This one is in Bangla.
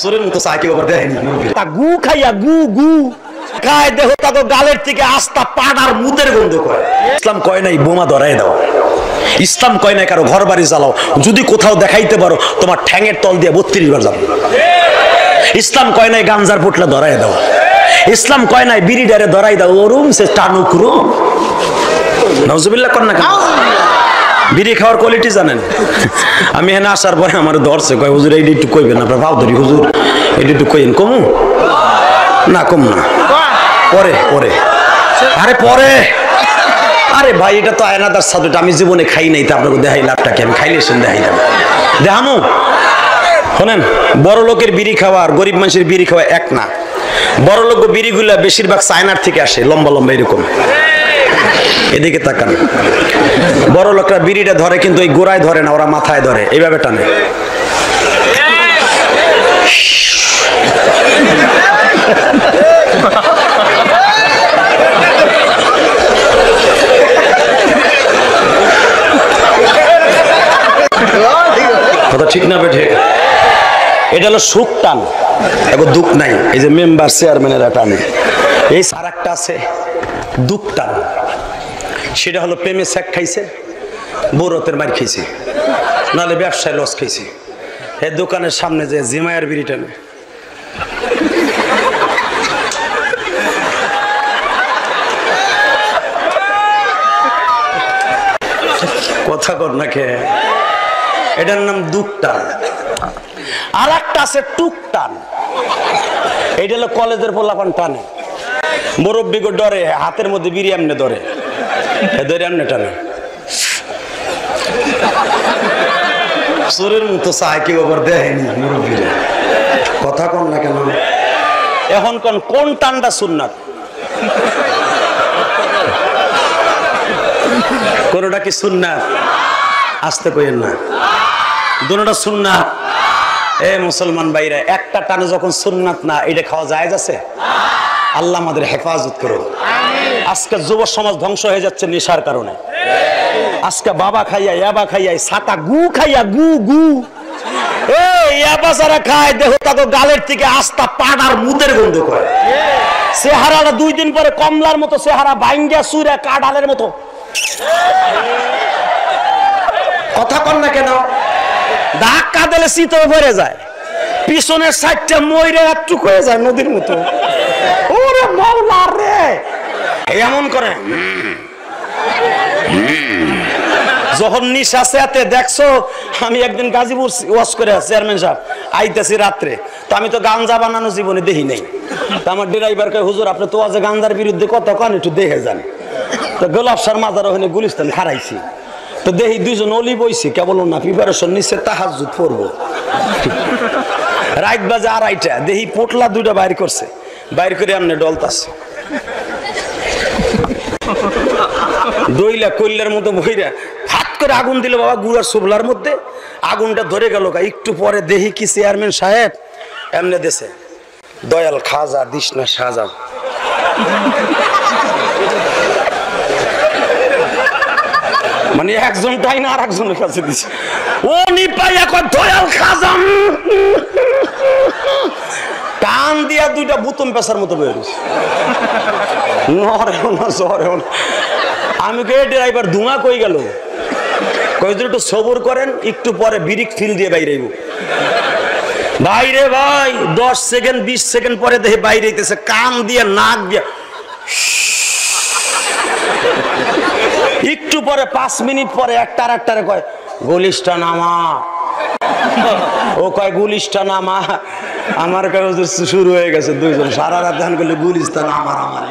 চোরের মতো চা কেউ আবার দেয়নি। গু খাইয়া গু গু খায় দেহ তাকে গালের থেকে আস্তা পাড়ার মুদের গন্ধ করে। ইসলাম কয় নাই বোমা ধরাই দাও, ইসলাম কয় নাই কারো ঘর বাড়ি জ্বালাও, যদি কোথাও দেখাইতে পারো তোমার ঠ্যাঙের তল দিয়ে 32 বার যাবো। ইসলাম কয় নাই গাঞ্জার পোটলা ধরাই দাও, ইসলাম কয় নাই বিড়ি ডারে ধরাই দাও, ওরুম সে টানুক রুম। নাউজুবিল্লাহ কর না কেন? বিড়ি খাওয়ার কোয়ালিটি জানেন? আমি এখানে আসার পরে আমার ধরছে, কয় হুজুর এইটা একটু কইবেন না, আপনার ভাব ধরি হুজুর এটা একটু কইন। কমু না, কম না, পরে পরে, আরে পরে। আরে ভাই এটা তো আয়নাদার সাবজেক্ট, আমি জীবনে খাই নাই, তা আপনাকে দেখাই লাভটা কি? আমি খাইলে শুন দেখাই দেবো, দেখামো। শোনেন, বড় লোকের বিড়ি খাওয়া আর গরিব মানুষের বিড়ি খাওয়া এক না। বড় লোক বিড়িগুলা বেশিরভাগ চায়নার থেকে আসে, লম্বা লম্বা এরকম। এদিকে তাকান, বড় লোকরা বিড়িটা ধরে কিন্তু ওই গোড়ায় ধরে না, ওরা মাথায় ধরে, এইভাবে টানে। কথা ঠিক না বেঠে? এটা হলো সুখ টান, এখন দুঃখ নাই। এই যে মেম্বার চেয়ারম্যানেরা টানে। এই আর একটা আছে দুঃখ টান, সেটা হলো প্রেমে স্যাক খাইছে, বৌরতের মার খাইছে, নাহলে ব্যবসায় লস খাইছে। এই দোকানের সামনে যে জিমায়ের বিড়ি টানে। কথা কর না কে? এটার নাম দুঃখ টান। আর একটা আছে টুক টান, এইটা হলো কলেজের পোলাপান টানে। মুরব্বিকে ডরে, হাতের মধ্যে বিড়ি এমনি ধরে, ধরে এমনি টানে। চোরের মতো চায় কেউ আবার দেয়নি মুরব্বিরে। কথা কন না কেন? এখন কোন টানটা সুন্নাত? কোনটা কি সুন্নাত? আসতে কইেন না, দুটোটা সুন্নাত। এ মুসলমান ভাইরা, একটা টানে যখন সুন্নাত না, এটা খাওয়া জায়েজ আছে? আল্লাহ আমাদের হেফাজত করুন। আজকে যুব সমাজ ধ্বংস হয়ে যাচ্ছে নেশার কারণে। আজকে বাবা খাইয়া ইয়াবা খাইয়া সাতা গু খাইয়া গু গু, ইয়াবা যারা খায় দেহ তাকে গালের থেকে আস্তা পাড়ার মুদের গন্ধ করে। চেহারাটা 2 দিন পরে কমলার মতো চেহারা, ভাঙ্গা চুরা কাঁঠালের মতো। কথা কন না কেন? ধাক্কা দিলে শীত ভরে যায়, পিছনের সাইডটা মইরে একটুক হয়ে যায় নদীর মতো। ওরে মাওলা রে, এমন করে। যখন নিশা সেতে দেখছো, আমি একদিন গাজীপুর ওয়াশ করে চেয়ারম্যান সাহেব আইতেছি রাত্রে, তো আমি তো গাঞ্জা বানানো জীবনে দেখি নাই। তো আমার ড্রাইভার কয়, হুজুর আপনি তো আজ গাঞ্জার বিরুদ্ধে কত কান একটু দেখে যান। তো গোলাপ সার মাজার ওখানে গুলিস্তান খারাইছি, তো দেখি 2 জন অলি বইছি, কেবল না প্রিপারেশন নিচ্ছে তাহাজ্জুদ পড়বো। রাত বাজে 2:30, দেখি পোটলা 2টা বাইর করছে, বাইর করে আমনে ডলতাছে, দইলা কইলার মতো বইরা হাত করে আগুন দিল বাবা গুড়ার সুবলার মধ্যে। আগুনটা ধরে গেল, একটু পরে দেখি কি চেয়ারম্যান সাহেব এমনে দেশে, দয়াল খাজা দিস না সাজা। মানে একজন তাই না আর একজনের কাছে দিছে, ও নিপাইয়া কয় দয়াল খাজা, টান দিয়া 2টা বুতম পেশার মতো বের হইছে। নরেও না সরেও না। আমি কে ড্রাইভার ধোঁয়া কই গেল? কই একটু সবর করেন, একটু পরে বিরিক ফিল দিয়ে বাইরে আইব। বাইরে ভাই 10 সেকেন্ড 20 সেকেন্ড পরে দেখে বাইরে আইতেছে, কান দিয়ে নাক দিয়ে। একটু পরে 5 মিনিট পরে একটারে কয় গুলিশটা নামা। ও কয় গুলিশটা নামা। আমার কাছে শুরু হয়ে গেছে 2 জন সারা রাত ধান করলে গুলিশটা নামার আমার।